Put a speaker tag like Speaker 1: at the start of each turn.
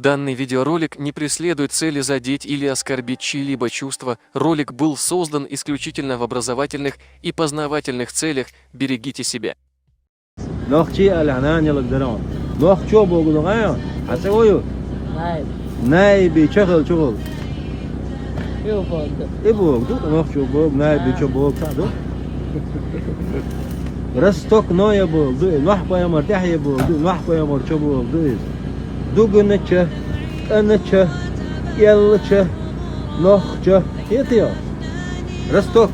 Speaker 1: Данный видеоролик не преследует цели задеть или оскорбить чьи-либо чувства. Ролик был создан исключительно в образовательных и познавательных целях. Берегите себя.
Speaker 2: Noqchi alhananyalık daron. Noqcho boğulu ayo. Asa oyu.
Speaker 3: Nayb.
Speaker 2: Naybi çakıl.
Speaker 3: Yok oldu.
Speaker 2: Boğdu. Noqcho boğ, naybi ço boğ sadu. Rastok noya boğdu. Nahpaya martahya boğdu. Nahpaya março boğdu. Dugunçı, ançı, yalçı, noqçı. Yetiyor. Rastok